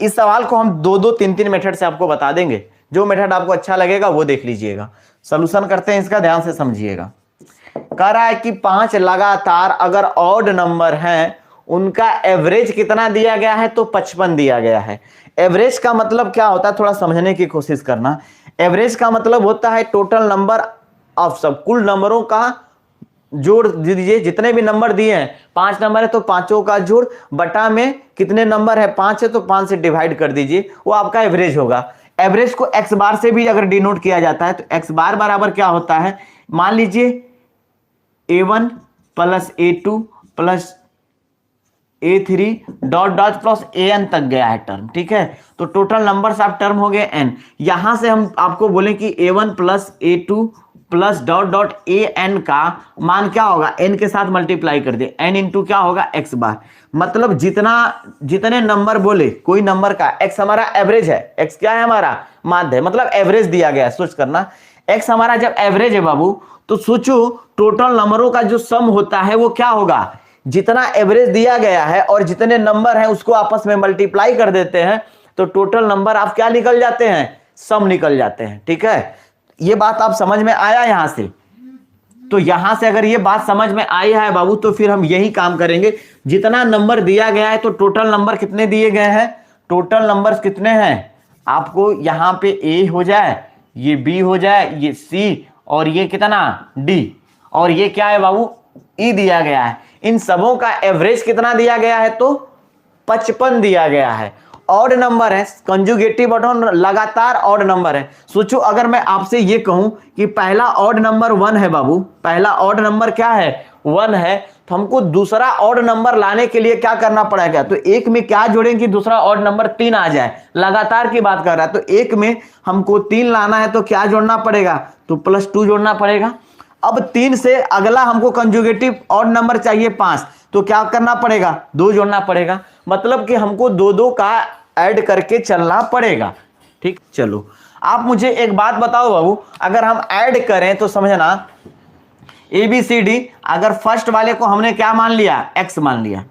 इस सवाल को हम दो दो तीन तीन मेथड से आपको बता देंगे, जो मेथड आपको अच्छा लगेगा वो देख लीजिएगा। सॉल्यूशन करते हैं इसका, ध्यान से समझिएगा। कह रहा है कि 5 लगातार अगर ऑड नंबर हैं उनका एवरेज कितना दिया गया है, तो 55 दिया गया है। एवरेज का मतलब क्या होता है, थोड़ा समझने की कोशिश करना। एवरेज का मतलब होता है टोटल नंबर ऑफ सब, कुल नंबरों का जोड़ दीजिए, जितने भी नंबर दिए हैं, 5 नंबर है तो पांचों का जोड़ बटा में कितने नंबर है, 5 है तो 5 से डिवाइड कर दीजिए, वो आपका एवरेज होगा। एवरेज को एक्स बार से भी अगर डिनोट किया जाता है तो एक्स बार बराबर क्या होता है, मान लीजिए A1 plus A2 plus A3 dot dot plus AN तक गया है टर्म, ठीक है। तो टोटल नंबर्स ऑफ टर्म हो गए n। यहां से हम आपको बोले कि A1 plus A2 plus dot dot AN का मान क्या होगा, n के साथ मल्टीप्लाई कर दे, n इंटू क्या होगा x बार। मतलब जितने नंबर बोले कोई नंबर का, x हमारा एवरेज है, x क्या है हमारा माध्य है, मतलब एवरेज दिया गया है। सोच करना, x हमारा जब एवरेज है बाबू, तो सोचो टोटल नंबरों का जो सम होता है वो क्या होगा, जितना एवरेज दिया गया है और जितने नंबर हैं उसको आपस में मल्टीप्लाई कर देते हैं, तो टोटल नंबर आप क्या निकल जाते हैं, सम निकल जाते हैं, ठीक है। ये बात आप समझ में आया यहां से? तो यहां से अगर ये बात समझ में आई है बाबू, तो फिर हम यही काम करेंगे। जितना नंबर दिया गया है तो टोटल नंबर कितने दिए गए हैं, टोटल नंबर्स कितने हैं, आपको यहां पे A हो जाए, ये B हो जाए, ये C, और ये कितना D, और ये क्या है बाबू E दिया गया है। इन सबों का एवरेज कितना दिया गया है, तो 55 दिया गया है। ऑड नंबर है, कंजुगेटिव बटन लगातार ऑड नंबर है। सोचो अगर मैं आपसे ये कहूं कि पहला ऑड नंबर 1 है बाबू, पहला ऑड नंबर क्या है, 1 है, तो हमको दूसरा ऑड नंबर लाने के लिए क्या करना पड़ेगा, तो एक में क्या जोड़ेंगे कि दूसरा ऑड नंबर 3 आ जाए। लगातार की बात कर रहा है, तो एक में हमको 3 लाना है तो क्या जोड़ना पड़ेगा, तो +2 जोड़ना पड़ेगा। अब 3 से अगला हमको कंजुगेटिव ऑड नंबर चाहिए 5, तो क्या करना पड़ेगा, 2 जोड़ना पड़ेगा। मतलब कि हमको 2-2 का ऐड करके चलना पड़ेगा, ठीक। चलो आप मुझे एक बात बताओ बाबू, अगर हम ऐड करें तो समझना, ABCD, अगर फर्स्ट वाले को हमने क्या मान लिया, x मान लिया,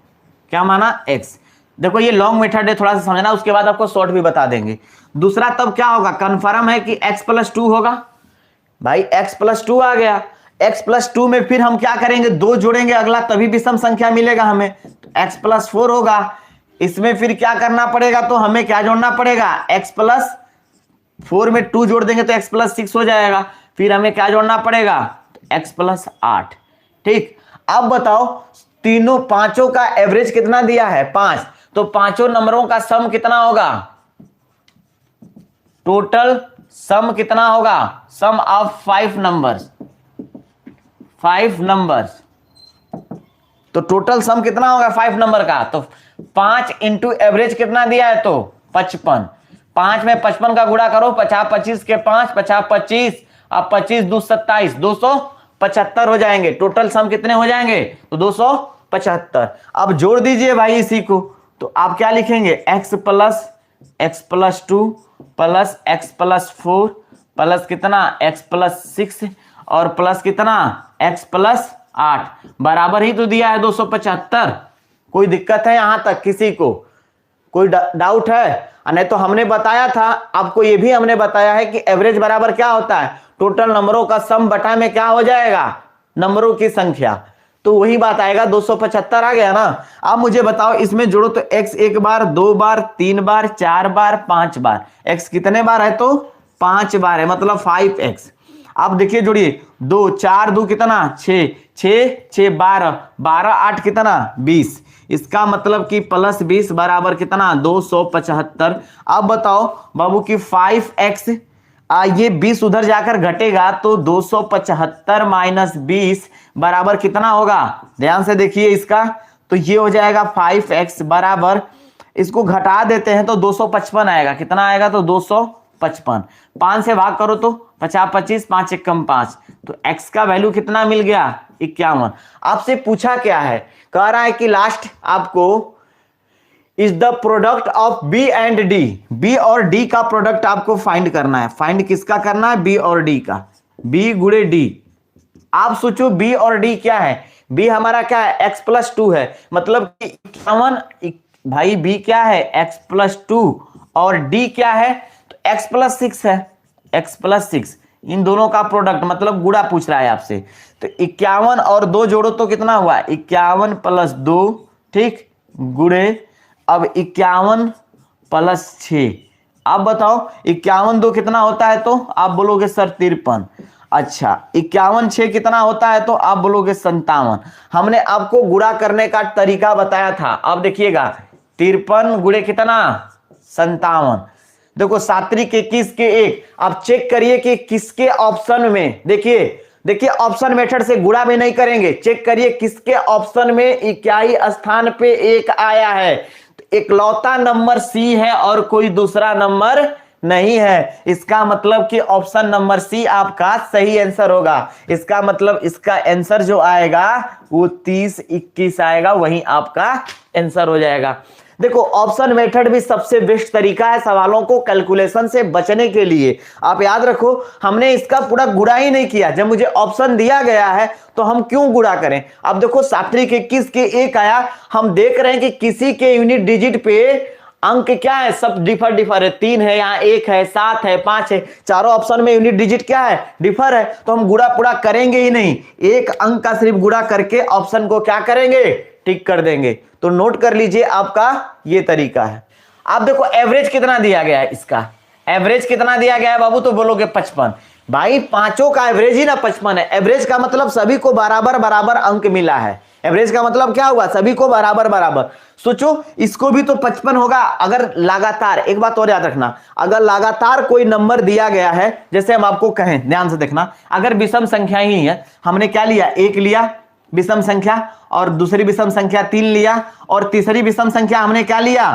क्या माना, x। देखो ये लॉन्ग मेथड है, थोड़ा सा समझना, उसके बाद आपको शॉर्ट भी बता देंगे। दूसरा तब क्या होगा, कंफर्म है कि x + 2 होगा, भाई x + 2 आ गया। x + 2 में फिर हम क्या करेंगे, 2 जोड़ेंगे अगला, तभी विषम संख्या मिलेगा हमें, तो x + 4 होगा। इसमें फिर क्या करना पड़ेगा, तो हमें क्या जोड़ना पड़ेगा, x + 4 में 2 जोड़ देंगे तो x + 6 हो जाएगा। फिर हमें क्या जोड़ना पड़ेगा, x + 8, ठीक। अब बताओ तीनों पांचों का एवरेज कितना दिया है, 5, तो पांचों नंबरों का सम कितना होगा, टोटल सम कितना होगा, सम ऑफ 5 नंबर्स, 5 नंबर्स, तो टोटल सम कितना होगा 5 नंबर का, तो 5 इंटू एवरेज कितना दिया है, तो 55। 5 में 55 का गुणा करो, 50 25 के 5, 50 25, अब 25 2 27, 275 हो जाएंगे। टोटल सम कितने हो जाएंगे, तो 275। अब जोड़ दीजिए भाई इसी को, तो आप क्या लिखेंगे, x + 2 प्लस x + 4 प्लस कितना, x + 6 और प्लस कितना, x + 8, बराबर ही तो दिया है 275। कोई दिक्कत है यहां तक किसी को, कोई डाउट है? नहीं तो हमने बताया था आपको, ये भी हमने बताया है कि एवरेज बराबर क्या होता है, टोटल नंबरों का सम बटा में क्या हो जाएगा, नंबरों की संख्या, तो वही बात आएगा, 275 आ गया ना। अब मुझे बताओ इसमें जोड़ो तो x 1 बार, 2 बार, 3 बार, 4 बार, 5 बार, x कितने बार है, तो 5 बार है, मतलब 5x। अब देखिए जोड़िए, 2 4 2 कितना, 6 6 6 12 12 8 कितना, 20। इसका मतलब कि +20 बराबर कितना, 275। अब बताओ बाबू कि 5x, ये 20 उधर जाकर घटेगा तो 275 - 20 बराबर कितना होगा, ध्यान से देखिए इसका, तो ये हो जाएगा 5x बराबर, इसको घटा देते हैं तो 255 आएगा, कितना आएगा, तो 255। 5 से भाग करो तो 50 25, 5 1 5, तो x का वैल्यू कितना मिल गया, 51। आपसे पूछा क्या है, कह रहा है कि लास्ट आपको is the product of B and D, B और D का प्रोडक्ट आपको फाइंड करना है। फाइंड किसका करना है, B और D का, B × D। आप सोचो B और D क्या है, B हमारा क्या है, x + 2 है, मतलब कि भाई बी क्या है, x+2 और डी क्या है, तो x+6 है, x+6, इन दोनों का प्रोडक्ट मतलब गुणा पूछ रहा है आपसे। तो 51 और 2 जोड़ो तो कितना हुआ, 51 + 2, ठीक, गुणे अब 51 + 6। आप बताओ 51 2 कितना होता है, तो आप बोलोगे सर 53। अच्छा 51 6 कितना होता है, तो आप बोलोगे 57। हमने आपको गुणा करने का तरीका बताया था। अब देखिएगा 53 गुणे कितना, 57। देखो 7 के 21 के 1, आप चेक करिए कि किसके ऑप्शन में, देखिए ऑप्शन मेथड से गुणा भी नहीं करेंगे, चेक करिए किसके ऑप्शन में इकाई स्थान पे 1 आया है। तो इकलौता नंबर सी है और कोई दूसरा नंबर नहीं है। इसका मतलब कि ऑप्शन नंबर सी आपका सही आंसर होगा। इसका मतलब इसका आंसर जो आएगा वो 30 21 आएगा, वही आपका आंसर हो जाएगा। देखो ऑप्शन मेथड भी सबसे बेस्ट तरीका है सवालों को कैलकुलेशन से बचने के लिए। आप याद रखो हमने इसका पूरा गुणा ही नहीं किया, जब मुझे ऑप्शन दिया गया है तो हम क्यों गुणा करें। अब देखो 7 के 21 के 1 आया, हम देख रहे हैं कि किसी के यूनिट डिजिट पे अंक क्या है, सब डिफर है, 3 है, यहाँ 1 है, 7 है, 5 है, चारों ऑप्शन में यूनिट डिजिट क्या है, डिफर है। तो हम गुणा पूरा करेंगे ही नहीं, एक अंक का सिर्फ गुणा करके ऑप्शन को क्या करेंगे, टिक कर देंगे। तो नोट कर लीजिए आपका ये तरीका है। आप देखो एवरेज कितना दिया गया है, इसका एवरेज कितना दिया गया है बाबू, तो बोलोगे 55। भाई पांचों का एवरेज ही ना 55 है। एवरेज का मतलब सभी को बराबर बराबर अंक मिला है। एवरेज का मतलब क्या हुआ, सभी को बराबर बराबर। सोचो इसको भी तो 55 होगा अगर लगातार, एक बात और याद रखना, अगर लगातार कोई नंबर दिया गया है, जैसे हम आपको कहें, ध्यान से देखना, अगर विषम संख्या ही है, हमने क्या लिया, 1 लिया विषम संख्या, और दूसरी विषम संख्या 3 लिया, और तीसरी विषम संख्या हमने क्या लिया,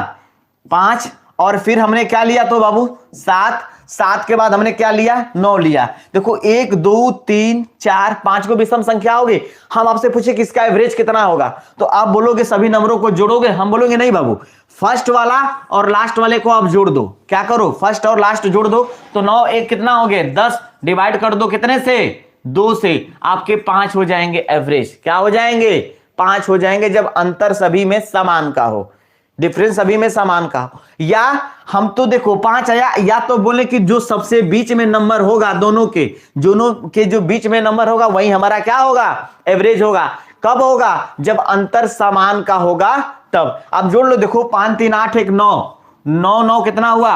5, और फिर हमने क्या लिया तो बाबू 7 के बाद हमने क्या लिया, 9 लिया। देखो 1 2 3 4 5 को विषम संख्या होगी। हम आपसे पूछे कि इसका एवरेज कितना होगा, तो आप बोलोगे सभी नंबरों को जोड़ोगे, हम बोलोगे नहीं बाबू, फर्स्ट वाला और लास्ट वाले को आप जोड़ दो। क्या करो, फर्स्ट और लास्ट जोड़ दो, तो 9 1 कितना हो गए 10, डिवाइड कर दो कितने से, 2 से, आपके 5 हो जाएंगे एवरेज। क्या हो जाएंगे, 5 हो जाएंगे, जब अंतर सभी में समान का हो, डिफरेंस सभी में समान का हो। या हम तो देखो 5 आया, या तो बोले कि जो सबसे बीच में नंबर होगा, दोनों के जो बीच में नंबर होगा वही हमारा क्या होगा, एवरेज होगा। कब होगा, जब अंतर समान का होगा तब। अब जोड़ लो, देखो 5 3 8 1 9, 9 9 कितना हुआ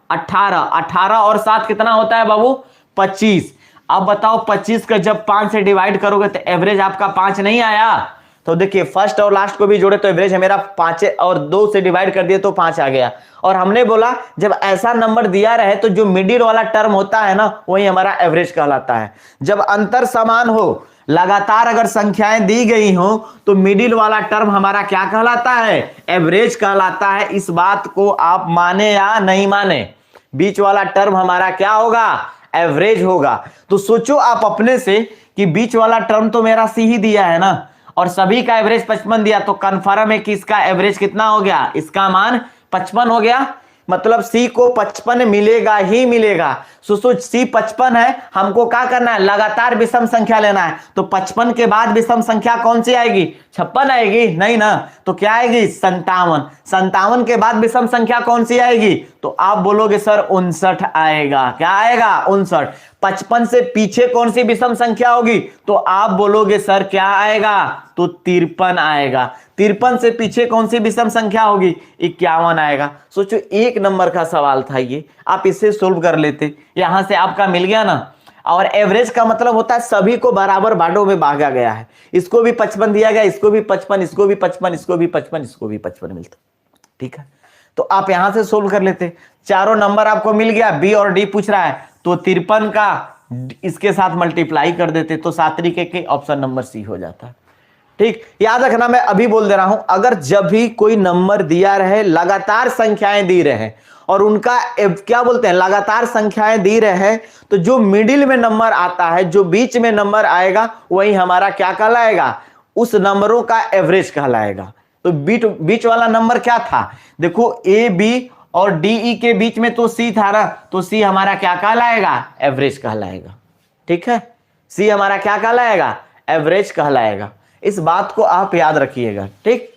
18, 18 और 7 कितना होता है बाबू 25। अब बताओ 25 का जब 5 से डिवाइड करोगे तो एवरेज आपका 5 नहीं आया। तो देखिए फर्स्ट और लास्ट को भी जोड़े तो एवरेज है मेरा 5, और 2 से डिवाइड कर दिए तो 5 आ गया। और हमने बोला जब ऐसा नंबर दिया रहे तो जो मिडिल वाला टर्म होता है ना, वही हमारा एवरेज कहलाता है। जब अंतर समान हो, लगातार अगर संख्याएं दी गई हो, तो मिडिल वाला टर्म हमारा क्या कहलाता है, एवरेज कहलाता है। इस बात को आप माने या नहीं माने, बीच वाला टर्म हमारा क्या होगा, एवरेज होगा। तो सोचो आप अपने से कि बीच वाला टर्म तो मेरा सी ही दिया है ना, और सभी का एवरेज 55 दिया, तो कन्फर्म है कि इसका एवरेज कितना हो गया, इसका मान 55 हो गया। मतलब सी को 55 मिलेगा ही मिलेगा। सोच सी 55 है, हमको क्या करना है, लगातार विषम संख्या लेना है। तो 55 के बाद विषम संख्या कौन सी आएगी, 56 आएगी, नहीं ना, तो क्या आएगी 57। 57 के बाद विषम संख्या कौन सी आएगी, तो आप बोलोगे सर 59 आएगा। क्या आएगा 59। 55 से पीछे कौन सी विषम संख्या होगी, तो आप बोलोगे सर क्या आएगा, तो 53 आएगा। 53 से पीछे कौन सी विषम संख्या होगी, 51 आएगा। सोचो एक नंबर का सवाल था ये, आप इसे सोल्व कर लेते, यहां से आपका मिल गया ना। और एवरेज का मतलब होता है सभी को बराबर बांटों में भागा गया है। इसको भी 55 दिया गया, इसको भी 55, इसको भी 55, इसको भी 55, इसको भी 55 मिलता। ठीक है, तो आप यहां से सोल्व कर लेते। चारों नंबर आपको मिल गया, बी और डी पूछ रहा है, तो 53 का इसके साथ मल्टीप्लाई कर देते, तो 7 तरीके के ऑप्शन नंबर सी हो जाता। ठीक, याद रखना, मैं अभी बोल दे रहा हूं, अगर जब भी कोई नंबर दिया रहे, लगातार संख्याएं दी रहे, और उनका क्या बोलते हैं, लगातार संख्याएं दी रहे, तो जो मिडिल में नंबर आता है, जो बीच में नंबर आएगा, वही हमारा क्या कहलाएगा, उस नंबरों का एवरेज कहलाएगा। तो बीच वाला नंबर क्या था, देखो ए बी और डी ई के बीच में तो सी था ना, तो सी हमारा क्या कहलाएगा, एवरेज कहलाएगा। ठीक है, सी हमारा क्या कहलाएगा, एवरेज कहलाएगा। इस बात को आप याद रखिएगा। ठीक।